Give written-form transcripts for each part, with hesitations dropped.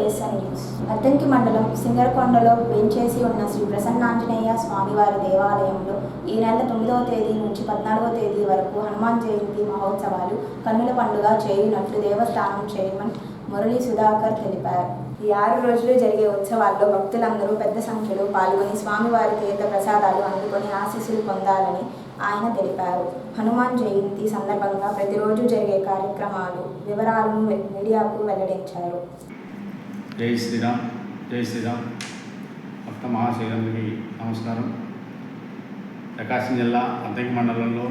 ASN news. Addanki మండలం సింగరకొండలో వేంచేసి ఉన్న శ్రీ ప్రసన్నాంజనేయ స్వామివారి దేవాలయంలో ఈ నెల 9వ తేదీ నుంచి 14వ తేదీ వరకు హనుమాన్ జయంతి మహోత్సవాలు కన్నుల పండుగ చేయునట్లు దేవస్థానం చైర్మన్ మురళీ సుధాకర్ తెలిపారు. ఈ 6 రోజులు జరిగే ఉత్సవాల్లో భక్తులందరూ పెద్ద సంఖ్యలో పాల్గొని స్వామివారి తీర్థ ప్రసాదాలు అందుకొని ఆశీస్సులు పొందాలని ఆయన తెలిపారు. హనుమాన్ జయంతి సందర్భంగా ప్రతిరోజు జరిగే కార్యక్రమాలు వివరాలను మీడియాకు వెల్లడించారు. జై శ్రీరామ్, జై శ్రీరామ్. భక్త మహాశైలందరికీ నమస్కారం. ప్రకాశం జిల్లా అద్దంకి మండలంలో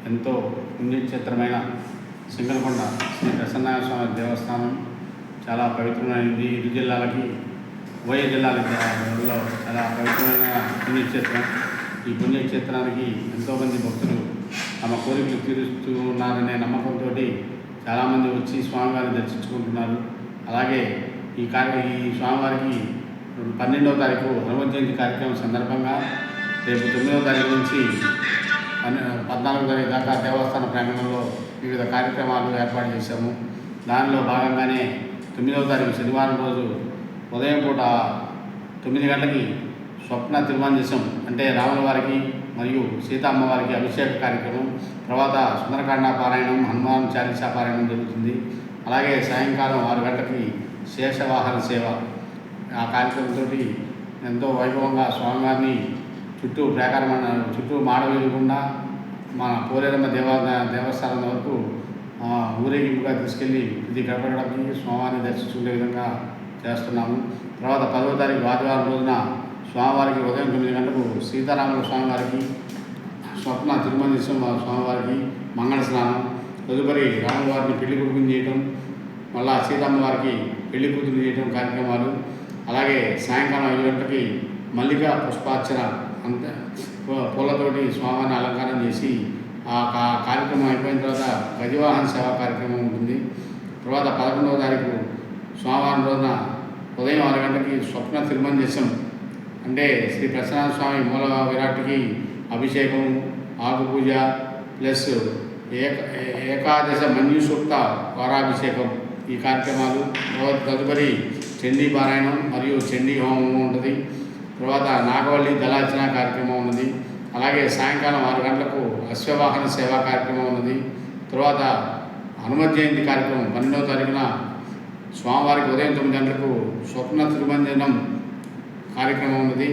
ఎంతో పుణ్యక్షేత్రమైన సింగరకొండ శ్రీ ప్రసన్నాంజనేయ స్వామి దేవస్థానం చాలా పవిత్రమైనది. ఇరు జిల్లాలకి ఉభయ జిల్లాలకి చాలా పవిత్రమైన పుణ్యక్షేత్రం. ఈ పుణ్యక్షేత్రానికి ఎంతోమంది భక్తులు తమ కోరికలు తీరుస్తూ ఉన్నారనే నమ్మకంతో చాలామంది వచ్చి స్వామివారిని దర్శించుకుంటున్నారు. అలాగే ఈ స్వామివారికి 12వ తారీఖు హనుమత్ జయంతి కార్యక్రమం సందర్భంగా రేపు 9వ తారీఖు నుంచి 14వ తారీఖు దాకా దేవస్థాన ప్రాంగణంలో వివిధ కార్యక్రమాలు ఏర్పాటు చేశాము. దానిలో భాగంగానే 9వ తారీఖు శనివారం రోజు ఉదయం పూట 9 గంటలకి స్వప్న తిరుమంజసం అంటే రాముల వారికి మరియు సీతమ్మవారికి అభిషేక కార్యక్రమం, తర్వాత సుందరకాండ పారాయణం, హనుమాన్ చాలీసా పారాయణం జరుగుతుంది. అలాగే సాయంకాలం 6 గంటలకి శేషవాహన సేవ. ఆ కార్యక్రమంతో ఎంతో వైభవంగా స్వామివారిని చుట్టూ మాడవేయకుండా మన పోలేరమ్మ దేవస్థానం వరకు ఊరేగింపుగా తీసుకెళ్ళి ఇది గడపడానికి స్వామివారిని దర్శించుకునే విధంగా చేస్తున్నాము. తర్వాత 10వ తారీఖు ఆదివారం రోజున స్వామివారికి ఉదయం 9 గంటలకు సీతారాముల స్వామివారికి స్వప్న తిరుమంజసం స్వామివారికి మంగళ స్నానం, తదుపరి రాములవారిని పెళ్లి కొడుకుని చేయటం, మళ్ళా సీతమ్మ వారికి పెళ్లి కూతురు చేయటం కార్యక్రమాలు. అలాగే సాయంకాలం 5 గంటలకి మల్లికా పుష్పార్చన అంతే పూలతోటి స్వామివారిని అలంకారం చేసి ఆ కార్యక్రమం అయిపోయిన తర్వాత గజవాహన సేవా కార్యక్రమం ఉంటుంది. తర్వాత 11వ తారీఖు స్వామివారం రోజున ఉదయం 6 గంటలకి స్వప్న తిరుమంజసం అంటే శ్రీ ప్రసన్నాంజనేయ స్వామి మూల విరాట్కి అభిషేకం, ఆకు పూజ ప్లస్ ఏకాదశ మన్యుసూక్త వారాభిషేకం ఈ కార్యక్రమాలు. తదుపరి చండీ పారాయణం మరియు చండీ హోమం ఉంటుంది. తర్వాత నాగవల్లి దళార్చన కార్యక్రమం ఉన్నది. అలాగే సాయంకాలం 6 గంటలకు అశ్వవాహన సేవా కార్యక్రమం ఉన్నది. తర్వాత హనుమత్ జయంతి కార్యక్రమం 12వ తారీఖున స్వామివారికి ఉదయం 9 గంటలకు స్వప్న తిరుమంజనం కార్యక్రమం ఉన్నది.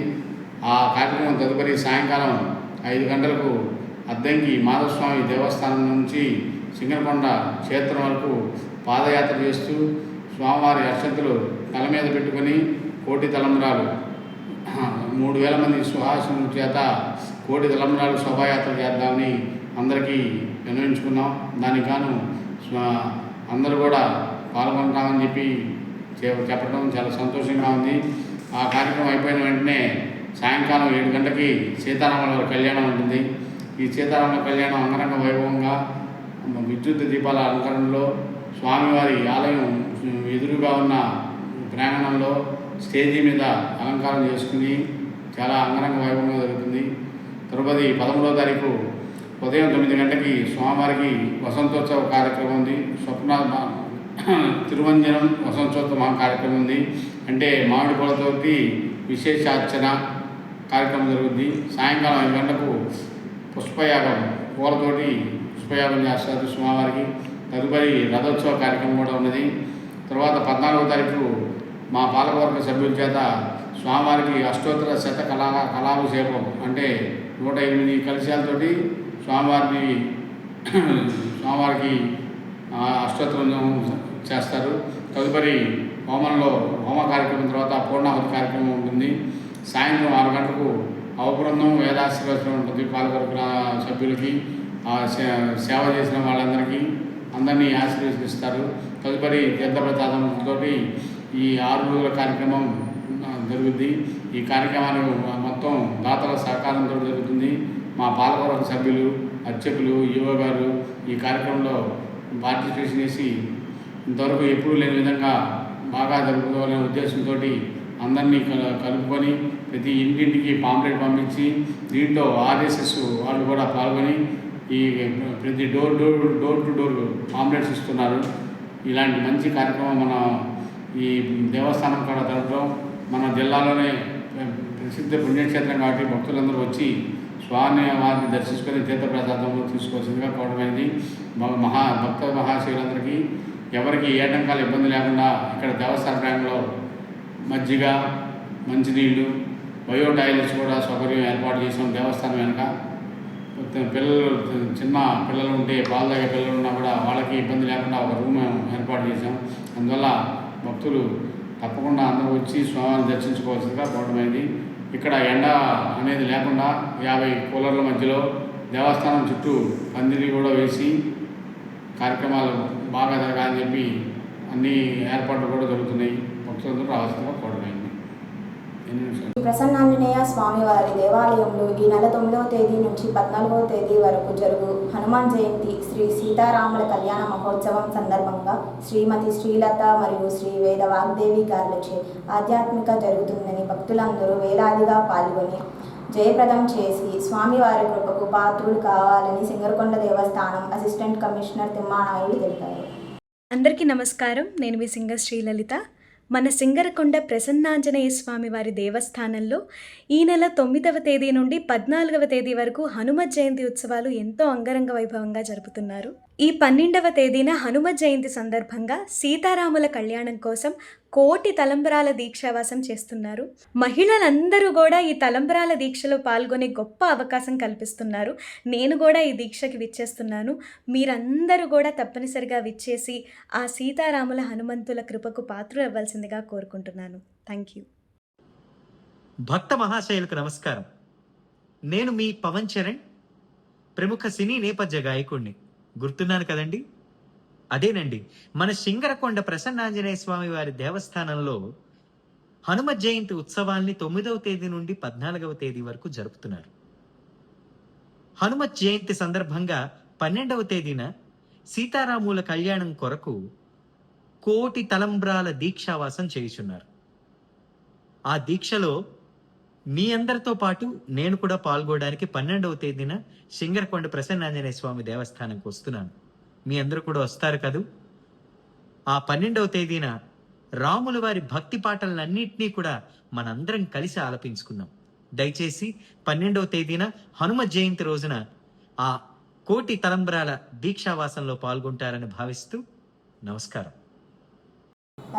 ఆ కార్యక్రమం తదుపరి సాయంకాలం 5 గంటలకు అద్దంకి మాధవస్వామి దేవస్థానం నుంచి సింగరకొండ క్షేత్రం వరకు పాదయాత్ర చేస్తూ స్వామివారి అక్షంతలు తల మీద పెట్టుకొని కోటి తలంబ్రాలు 3000 మంది సుహాసుల చేత కోటి తలంబ్రాలు శోభాయాత్ర చేద్దామని అందరికీ నిర్ణయించుకున్నాం. దానికి గాను అందరూ కూడా పాల్గొంటామని చెప్పి చెప్పడం చాలా సంతోషంగా ఉంది. ఆ కార్యక్రమం అయిపోయిన వెంటనే సాయంకాలం 7 గంటలకి సీతారాముల వారి కళ్యాణం ఉంటుంది. ఈ సీతారాముల కళ్యాణం అంగరంగ వైభవంగా విద్యుత్ దీపాల అలంకరణలో స్వామివారి ఆలయం ఎదురుగా ఉన్న ప్రాంగణంలో స్టేజీ మీద అలంకారం చేసుకుని చాలా అంగరంగ వైభవంగా జరుగుతుంది. తరుపతి 13వ తారీఖు ఉదయం 9 గంటలకి స్వామివారికి వసంతోత్సవ కార్యక్రమం ఉంది. స్వప్న తిరుమంజనం వసంతోత్సవ కార్యక్రమం ఉంది. అంటే మామిడి పూలతోటి విశేషార్చన కార్యక్రమం జరుగుతుంది. సాయంకాలం 5 గంటలకు పుష్పయాగం పూలతోటి పుష్పయాగం చేస్తారు స్వామివారికి. తదుపరి రథోత్సవ కార్యక్రమం కూడా ఉన్నది. తర్వాత 14వ తారీఖు మా పాలకవర్గ సభ్యుల చేత స్వామివారికి అష్టోత్తర శత కళాభిషేకం అంటే 108 కలశాలతోటి స్వామివారికి అష్టోత్తరం చేస్తారు. తదుపరి హోమ కార్యక్రమం తర్వాత పూర్ణాహుతి కార్యక్రమం ఉంటుంది. సాయంత్రం 6 గంటలకు అవబృందం వేదాశీర్వచనం ఉంటుంది. పాలకవర్గ సభ్యులకి సేవ చేసిన వాళ్ళందరికీ అందరినీ ఆశీర్వదిస్తారు. తదుపరి తీర్థప్రసాదంతో ఈ 6 రోజుల కార్యక్రమం జరుగుద్ది. ఈ కార్యక్రమాలు మొత్తం దాతల సహకారంతో జరుగుతుంది. మా పాలకవర్గ సభ్యులు, అర్చకులు, యువ గారు ఈ కార్యక్రమంలో పార్టిసిపేషన్ చేసి ఇంతవరకు ఎప్పుడూ లేని విధంగా బాగా జరుపుకోవాలనే ఉద్దేశంతో అందరినీ కలుపుకొని ప్రతి ఇంటింటికి పాంప్లెట్ పంపించి దీంట్లో ఆర్ఎస్ఎస్ వాళ్ళు కూడా పాల్గొని ఈ ప్రతి డోర్ టు డోర్ పాంప్లెట్స్ ఇస్తున్నారు. ఇలాంటి మంచి కార్యక్రమం మనం ఈ దేవస్థానం కూడా జరపడం మన జిల్లాలోనే ప్రసిద్ధ పుణ్యక్షేత్రం కాబట్టి భక్తులందరూ వచ్చి స్వామి వారిని దర్శించుకొని తీర్థప్రసాదంలో తీసుకోవాల్సిందిగా కోవడమైంది. భక్త మహాశివులందరికీ ఎవరికి ఏ ఆటంకాలు ఇబ్బంది లేకుండా ఇక్కడ దేవస్థాన ప్రాంగణంలో మజ్జిగ, మంచినీళ్ళు, బయో టాయిలెట్స్ కూడా సౌకర్యం ఏర్పాటు చేసాం. దేవస్థానం వెనుక చిన్న పిల్లలు ఉంటే పాలు తాగే పిల్లలు ఉన్నా కూడా వాళ్ళకి ఇబ్బంది లేకుండా ఒక రూమ్ ఏర్పాటు చేసాం. అందువల్ల భక్తులు తప్పకుండా అందరూ వచ్చి స్వామిని దర్శించుకోవాల్సిందిగా కోవడమైంది. ఇక్కడ ఎండ అనేది లేకుండా 50 కూలర్ల మధ్యలో దేవస్థానం చుట్టూ పందిరి కూడా వేసి కార్యక్రమాలు బాగా జరగాలని చెప్పి అన్ని ఏర్పాట్లు కూడా జరుగుతున్నాయి. భక్తులందరూ రావాల్సిందిగా కోవడమైంది. ప్రసన్నాంజనేయ స్వామివారి దేవాలయంలో ఈ నెల 9వ తేదీ నుంచి 14వ తేదీ వరకు జరుగు హనుమాన్ జయంతి శ్రీ సీతారాముల కళ్యాణ మహోత్సవం సందర్భంగా శ్రీమతి శ్రీలత మరియు శ్రీ వేద వాగ్దేవి గారులచే ఆధ్యాత్మిక జరుగుతుందని భక్తులందరూ వేలాదిగా పాల్గొని జయప్రదం చేసి స్వామివారి కృపకు పాత్రులు కావాలని సింగరకొండ దేవస్థానం అసిస్టెంట్ కమిషనర్ తిమ్మానాయుడు తెలిపారు. అందరికీ నమస్కారం. నేను మీ సింగర్ శ్రీలలిత. మన సింగరకొండ ప్రసన్నాంజనేయ స్వామి వారి దేవస్థానంలో ఈ నెల 9వ తేదీ నుండి 14వ తేదీ వరకు హనుమత్ జయంతి ఉత్సవాలు ఎంతో అంగరంగ వైభవంగా జరుపుతున్నారు. ఈ 12వ తేదీన హనుమత్ జయంతి సందర్భంగా సీతారాముల కళ్యాణం కోసం 1,000,000 తలంబ్రాల దీక్షావాసం చేస్తున్నారు. మహిళలందరూ కూడా ఈ తలంబ్రాల దీక్షలో పాల్గొనే గొప్ప అవకాశం కల్పిస్తున్నారు. నేను కూడా ఈ దీక్షకి విచ్చేస్తున్నాను. మీరందరూ కూడా తప్పనిసరిగా విచ్చేసి ఆ సీతారాముల హనుమంతుల కృపకు పాత్రలు అవ్వాల్సిందిగా కోరుకుంటున్నాను. Thank you. భక్త మహాశయులకు నమస్కారం. నేను మీ పవన్ చరణ్, ప్రముఖ సినీ నేపథ్య గాయకుడిని. గుర్తున్నాను కదండి? అదేనండి, మన సింగరకొండ ప్రసన్నాంజనేయ స్వామి వారి దేవస్థానంలో హనుమత్ జయంతి ఉత్సవాల్ని 9వ తేదీ నుండి 14వ తేదీ వరకు జరుపుతున్నారు. హనుమత్ జయంతి సందర్భంగా 12వ తేదీన సీతారాముల కళ్యాణం కొరకు 1,000,000 తలంబ్రాల దీక్షావాసం చేయుచున్నారు. ఆ దీక్షలో మీ అందరితో పాటు నేను కూడా పాల్గొనడానికి 12వ తేదీన సింగరకొండ ప్రసన్నాంజనేయ స్వామి దేవస్థానంకి వస్తున్నాను. మీ అందరూ కూడా వస్తారు కదూ? ఆ 12వ తేదీన రాముల వారి భక్తి పాటలన్నింటినీ కూడా మనందరం కలిసి ఆలపించుకుందాం. దయచేసి 12వ తేదీన హనుమత్ జయంతి రోజున ఆ 1,000,000 తలంబ్రాల దీక్షావాసంలో పాల్గొంటారని భావిస్తూ నమస్కారం.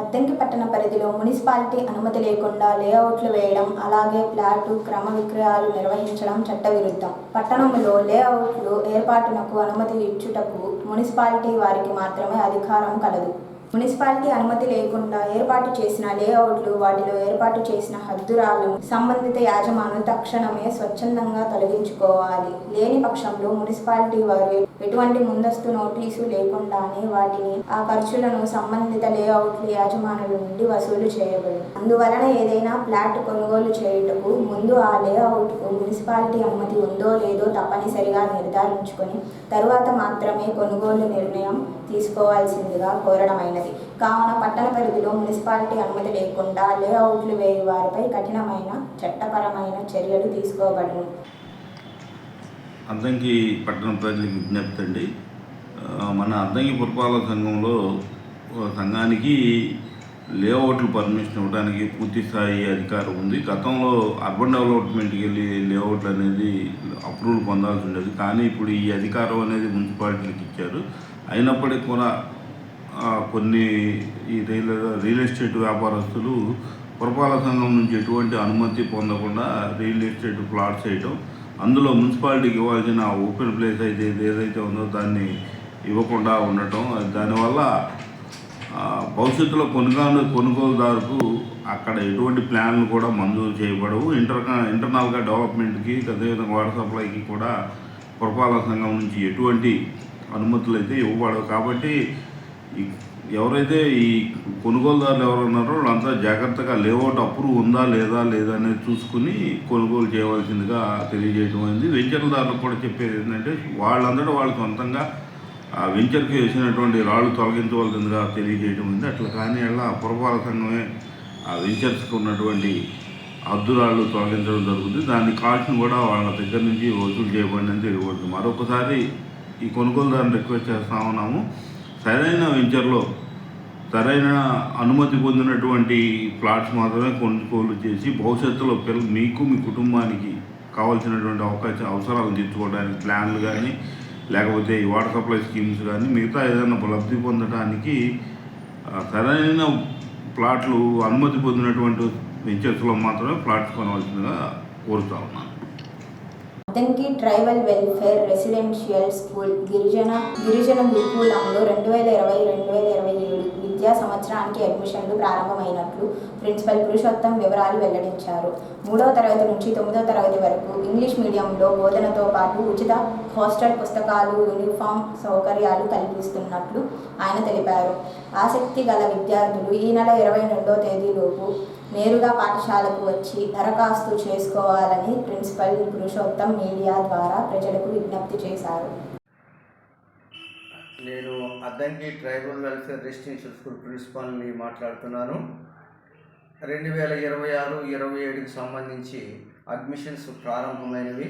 అద్దంకి పట్టణ పరిధిలో మున్సిపాలిటీ అనుమతి లేకుండా లేఅవుట్లు వేయడం, అలాగే ప్లాటు క్రమ విక్రయాలు నిర్వహించడం చట్టవిరుద్ధం. పట్టణంలో లేఅవుట్లు ఏర్పాటునకు అనుమతి ఇచ్చుటకు మున్సిపాలిటీ వారికి మాత్రమే అధికారం కలదు. మున్సిపాలిటీ అనుమతి లేకుండా ఏర్పాటు చేసిన లేఅవుట్లు, వాటిలో ఏర్పాటు చేసిన హద్దురాలను సంబంధిత యాజమానులు తక్షణమే స్వచ్ఛందంగా తొలగించుకోవాలి. లేని పక్షంలో మున్సిపాలిటీ వారు ఎటువంటి ముందస్తు నోటీసు లేకుండానే వాటిని ఆ ఖర్చులను సంబంధిత లేఅవుట్ల యాజమానుల నుండి వసూలు చేయబడును. అందువలన ఏదైనా ఫ్లాట్ కొనుగోలు చేయుటకు ముందు ఆ లేఅవుట్కు మున్సిపాలిటీ అనుమతి ఉందో లేదో తప్పనిసరిగా నిర్ధారించుకొని తరువాత మాత్రమే కొనుగోలు నిర్ణయం తీసుకోవాల్సిందిగా కోరడమైనది. కావున పట్టణ పరిధిలో మున్సిపాలిటీ అనుమతి లేకుండా లేఅవుట్లు వేయు వారిపై కఠినమైన చట్టపరమైన చర్యలు తీసుకోబడును. అద్దంకి పట్టణ ప్రజలకు విజ్ఞప్తి అండి. మన అద్దంకి పురపాలక సంఘానికి లేఅవుట్లు పర్మిషన్ ఇవ్వడానికి పూర్తి స్థాయి అధికారం ఉంది. గతంలో అర్బన్ డెవలప్మెంట్కి వెళ్ళి లేఅవుట్లు అనేది అప్రూవల్ పొందాల్సి ఉండేది, కానీ ఇప్పుడు ఈ అధికారం అనేది మున్సిపాలిటీకి ఇచ్చారు. అయినప్పటికీ కూడా కొన్ని ఈ రియల్ ఎస్టేట్ వ్యాపారస్తులు పురపాలక సంఘం నుంచి ఎటువంటి అనుమతి పొందకుండా రియల్ ఎస్టేట్ ప్లాట్స్ వేయటం, అందులో మున్సిపాలిటీకి ఇవ్వాల్సిన ఓపెన్ ప్లేస్ అయితే ఏదైతే ఉందో దాన్ని ఇవ్వకుండా ఉండటం, దానివల్ల భవిష్యత్తులో కొనుగోలుదారుకు అక్కడ ఎటువంటి ప్లాన్లు కూడా మంజూరు చేయబడవు. ఇంటర్నల్గా డెవలప్మెంట్కి, అదేవిధంగా వాటర్ సప్లైకి కూడా పురపాలక సంఘం నుంచి ఎటువంటి అనుమతులు అయితే ఇవ్వబడవు. కాబట్టి ఎవరైతే ఈ కొనుగోలుదారులు ఎవరు ఉన్నారో వాళ్ళంతా జాగ్రత్తగా లేఅవుట్ అప్రూవ్ ఉందా లేదా అనేది చూసుకుని కొనుగోలు చేయవలసిందిగా తెలియజేయడం అయింది. వెంచర్దారులకు కూడా చెప్పేది ఏంటంటే వాళ్ళందరూ వాళ్ళు సొంతంగా వెంచర్కి వేసినటువంటి రాళ్ళు తొలగించవలసిందిగా తెలియజేయడం ఉంది. అట్లా కానీ అలా పురపాలక సంఘమే ఆ వెంచర్స్కి ఉన్నటువంటి అద్దురాళ్ళు తొలగించడం జరుగుతుంది. దాని కాస్ట్ని కూడా వాళ్ళ దగ్గర నుంచి వసూలు చేయబడిందని తెలియబడుతుంది. మరొకసారి ఈ కొనుగోలుదారుని రిక్వెస్ట్ చేస్తా ఉన్నాము, సరైన వెంచర్లో సరైన అనుమతి పొందినటువంటి ప్లాట్స్ మాత్రమే కొనుగోలు చేసి భవిష్యత్తులో మీకు మీ కుటుంబానికి కావాల్సినటువంటి అవసరాలను తీర్చుకోవడానికి ప్లాన్లు కానీ లేకపోతే ఈ వాటర్ సప్లై స్కీమ్స్ కానీ మిగతా ఏదైనా లబ్ధి పొందడానికి సరైన ప్లాట్లు అనుమతి పొందినటువంటి వెంచర్స్లో మాత్రమే ప్లాట్స్ కొనవలసిందిగా కోరుతా ఉన్నాను. Addanki tribal welfare residential school గిరిజన గురుకులంలో 2020-2027 విద్యా సంవత్సరానికి అడ్మిషన్లు ప్రారంభమైనట్లు ప్రిన్సిపల్ పురుషోత్తం వివరాలు వెల్లడించారు. 3వ తరగతి నుంచి 9వ తరగతి వరకు ఇంగ్లీష్ మీడియంలో బోధనతో పాటు ఉచిత హాస్టల్ పుస్తకాలు, యూనిఫామ్ సౌకర్యాలు కల్పిస్తున్నట్లు ఆయన తెలిపారు. ఆసక్తి గల విద్యార్థులు ఈ నెల 22వ తేదీలోపు నేరుగా పాఠశాలకు వచ్చి దరఖాస్తు చేసుకోవాలని ప్రిన్సిపల్ పురుషోత్తం మీడియా ద్వారా ప్రజలకు విజ్ఞప్తి చేశారు. నేను Addanki tribal welfare residential school ప్రిన్సిపాల్ని మాట్లాడుతున్నాను. 2026-27కి సంబంధించి అడ్మిషన్స్ ప్రారంభమైనవి.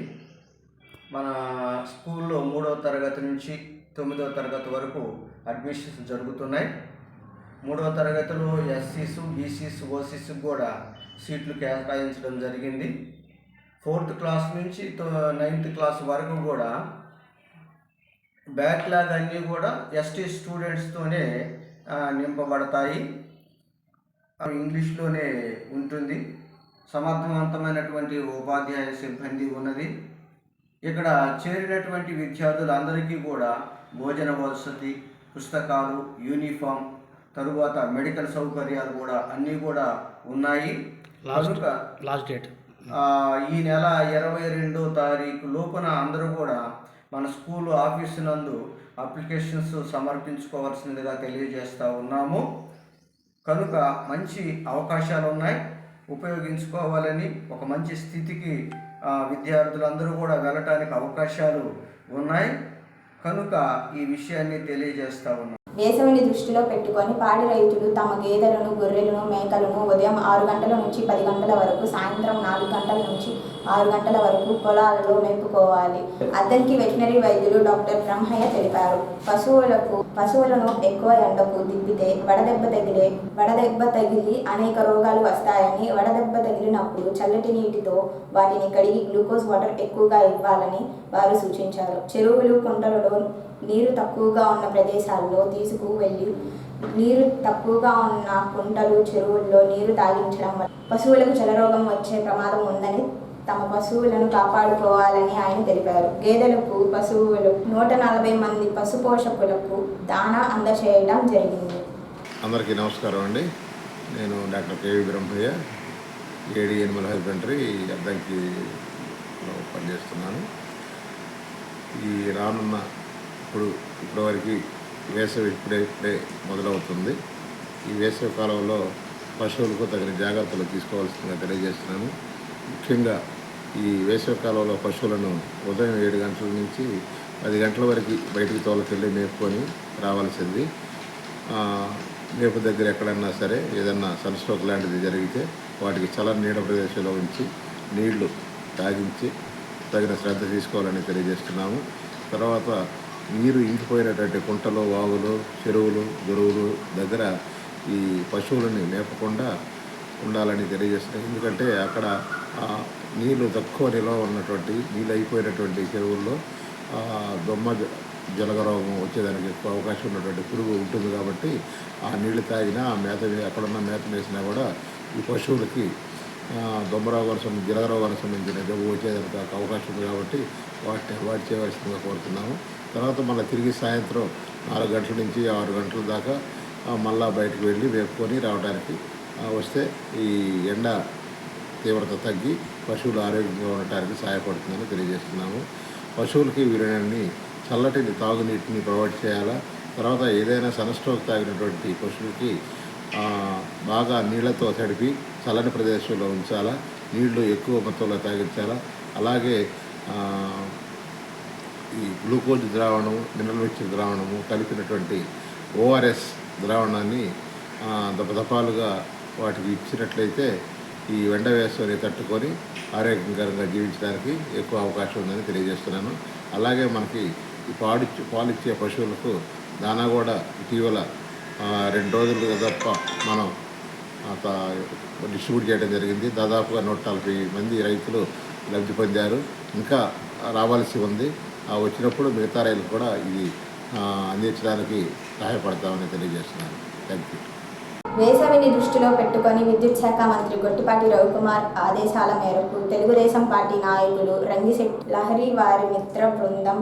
మన స్కూల్లో 3వ తరగతి నుంచి 9వ తరగతి వరకు అడ్మిషన్స్ జరుగుతున్నాయి. 3వ తరగతిలో ఎస్సీస్, బీసీస్, ఓసీస్ కూడా సీట్లు కేటాయించడం జరిగింది. 4th క్లాస్ నుంచి 9th క్లాస్ వరకు కూడా బ్యాక్లాగ్ అన్నీ కూడా ఎస్టీ స్టూడెంట్స్తోనే నింపబడతాయి. ఇంగ్లీష్లోనే ఉంటుంది. సమర్థవంతమైనటువంటి ఉపాధ్యాయ సిబ్బంది ఉన్నది. ఇక్కడ చేరినటువంటి విద్యార్థులందరికీ కూడా భోజన వసతి, పుస్తకాలు, యూనిఫామ్, తరువాత మెడికల్ సౌకర్యాలు కూడా అన్నీ కూడా ఉన్నాయి. లాస్ట్ డేట్ ఈ నెల 22వ తారీఖు లోపున అందరూ కూడా మన స్కూల్ ఆఫీసు నందు అప్లికేషన్స్ సమర్పించుకోవాల్సిందిగా తెలియజేస్తూ ఉన్నాము. కనుక మంచి అవకాశాలు ఉన్నాయి, ఉపయోగించుకోవాలని, ఒక మంచి స్థితికి విద్యార్థులందరూ కూడా వెళ్ళటానికి అవకాశాలు ఉన్నాయి. కనుక ఈ విషయాన్ని తెలియజేస్తూ ఉన్నాం. వేసవిని దృష్టిలో పెట్టుకొని పాడి రైతులు తమ గేదెలను, గొర్రెలను, మేకలను ఉదయం 6 గంటల నుంచి 10 గంటల వరకు, సాయంత్రం 4 గంటల నుంచి 6 గంటల వరకు పొలాలలో మేపుకోవాలి. అద్దంకి వెటనరీ వైద్యులు డాక్టర్ బ్రహ్మయ్య తెలిపారు. పశువులను ఎక్కువ ఎండకు దిప్పితే వడదెబ్బ తగిలి అనేక రోగాలు వస్తాయని, వడదెబ్బ తగిలినప్పుడు చల్లటి నీటితో వాటిని కడిగి గ్లూకోజ్ వాటర్ ఎక్కువగా ఇవ్వాలని వారు సూచించారు. చెరువులు, కుంటలలో నీరు తక్కువగా ఉన్న ప్రదేశాల్లో తీసుకువెళ్ళి నీరు తక్కువగా ఉన్న కుంటలు, చెరువుల్లో నీరు తాగించడం వల్ల పశువులకు జలరోగం వచ్చే ప్రమాదం ఉందని, తమ పశువులను కాపాడుకోవాలని ఆయన తెలిపారు. గేదెలకు, పశువులు 140 మంది పశు పోషకులకు దానా అందచేయడం జరిగింది. అందరికీ నమస్కారం అండి. నేను doctor K V Brahmaiah, AD animal husbandry అద్దంకిలో పనిచేస్తున్నాను. ఈ రానున్న ఇప్పటివరకు వేసవి ఇప్పుడే మొదలవుతుంది. ఈ వేసవి కాలంలో పశువులకు తగిన జాగ్రత్తలు తీసుకోవాల్సిందిగా తెలియజేస్తున్నాను. ముఖ్యంగా ఈ వేసవి కాలంలో పశువులను ఉదయం 7 గంటల నుంచి 10 గంటల వరకు బయటికి తోలకెళ్ళి మేపుకొని రావాల్సింది. మేపు దగ్గర ఎక్కడన్నా సరే ఏదన్నా సన్స్ట్రోక్ లాంటిది జరిగితే వాటికి చల్లని నీడ ప్రదేశంలో ఉంచి నీళ్లు తాగించి తగిన శ్రద్ధ తీసుకోవాలని తెలియజేస్తున్నాము. తర్వాత నీరు ఇంకిపోయినటువంటి కుంటలు, వాగులు, చెరువులు, దొరువులు దగ్గర ఈ పశువులని మేపకుండా ఉండాలని తెలియజేస్తున్నాం. ఎందుకంటే అక్కడ నీళ్లు తక్కువ నిల్వ ఉన్నటువంటి, నీళ్ళు అయిపోయినటువంటి చెరువుల్లో దొమ్మ జలగ రోగం వచ్చేదానికి ఎక్కువ అవకాశం ఉన్నటువంటి పురుగు ఉంటుంది. కాబట్టి ఆ నీళ్లు తాగినా, మేత ఎక్కడున్నా మేత వేసినా కూడా ఈ పశువులకి దొమ్మ రోగానికి, జలగ రోగానికి సంబంధించిన జబ్బు వచ్చేదానికి అవకాశం ఉంది. కాబట్టి వాటిని అవాయిడ్ చేయవలసిందిగా కోరుతున్నాము. తర్వాత మళ్ళీ తిరిగి సాయంత్రం 4 గంటల నుంచి 6 గంటల దాకా మళ్ళా బయటకు వెళ్ళి వేపుకొని రావడానికి వస్తే ఈ ఎండ తీవ్రత తగ్గి పశువులు ఆరోగ్యంగా ఉండటానికి సహాయపడుతుందని తెలియజేస్తున్నాము. పశువులకి వీరిని చల్లటి తాగునీటిని ప్రొవైడ్ చేయాలా. తర్వాత ఏదైనా సన్స్ట్రోక్ తాగినటువంటి పశువులకి బాగా నీళ్లతో తడిపి చల్లని ప్రదేశంలో ఉంచాలా. నీళ్లు ఎక్కువ మొత్తంలో తాగించాలా. అలాగే ఈ గ్లూకోజ్ ద్రావణము, మినరల్ మిక్చర్ ద్రావణము కలిపినటువంటి ORS ద్రావణాన్ని దపదపాలుగా వాటికి ఇచ్చినట్లయితే ఈ ఎండ వేసవిని తట్టుకొని ఆరోగ్యకరంగా జీవించడానికి ఎక్కువ అవకాశం ఉందని తెలియజేస్తున్నాను. అలాగే మనకి ఈ పాలిచ్చే పశువులకు దానా కూడా ఇటీవల 2 రోజులు తప్ప మనం డిస్ట్రిబ్యూట్ చేయడం జరిగింది. దాదాపుగా 140 మంది రైతులు లబ్ధి పొందారు. ఇంకా రావాల్సి ఉంది. వచ్చినప్పుడు మిగతా రైతులు కూడా ఇది అందించడానికి సహాయపడతామని తెలియజేస్తున్నాను. Thank you. వేసవిని దృష్టిలో పెట్టుకొని విద్యుత్ శాఖ మంత్రి గొట్టిపాటి రవికుమార్ ఆదేశాల మేరకు తెలుగుదేశం పార్టీ నాయకులు రంగిశెట్టి లహరి వారి మిత్ర బృందం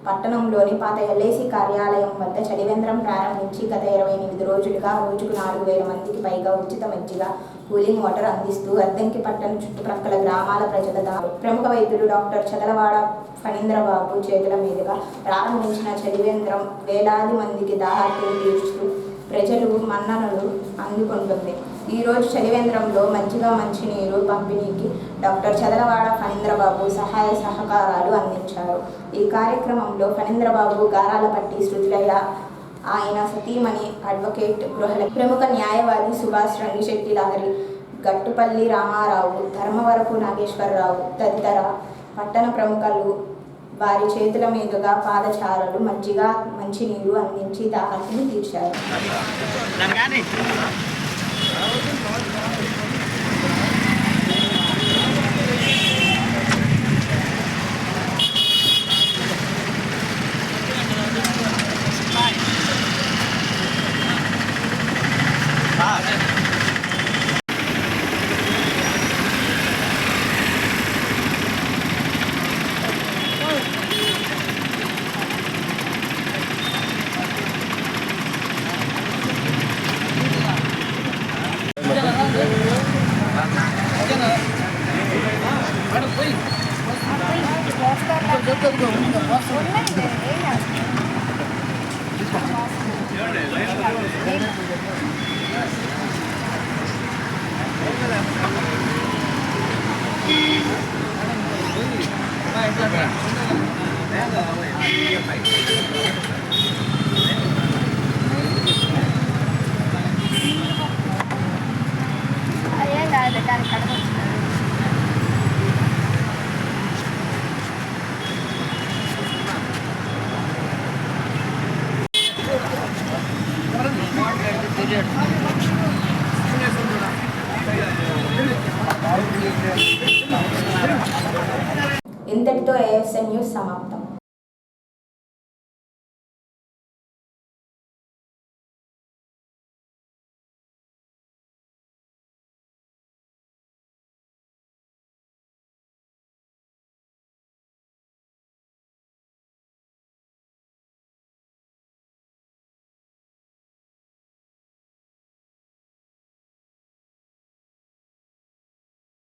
పట్టణంలోని పాత ఎల్ఐసి కార్యాలయం వద్ద చలివేంద్రం ప్రారంభించి గత 28 రోజులుగా రోజుకు 4,000 మందికి పైగా ఉచిత మజ్జిగ, కూలింగ్ వాటర్ అందిస్తూ అద్దంకి పట్టణ చుట్టుప్రక్కల గ్రామాల ప్రజల ప్రముఖ వైద్యులు డాక్టర్ చదలవాడ ఫణీంద్రబాబు చేతుల మీదుగా ప్రారంభించిన చలివేంద్రం వేలాది మందికి దాహార్తిని తీర్చుతూ ప్రజలు మన్ననలు అందుకుంటుంది. ఈరోజు చలివేంద్రంలో మజ్జిగ, మంచినీరు పంపిణీకి డాక్టర్ చదలవాడ ఫణీంద్రబాబు సహాయ సహకారాలు అందించారు. ఈ కార్యక్రమంలో ఫణీంద్రబాబు, గారాలపట్టి శృతులయ్య, ఆయన సతీమణి అడ్వకేట్ గృహలక్ష్మి, ప్రముఖ న్యాయవాది సుభాష్, రంగిశెట్టి లహరి, గట్టుపల్లి రామారావు, ధర్మవరపు నాగేశ్వరరావు తదితర పట్టణ ప్రముఖులు వారి చేతుల మీదుగా పాదచారులు మజ్జిగ, మంచినీరు అందించి దాహార్తిని తీర్చారు. ఇంతటితో ASN న్యూస్ సమాప్తం.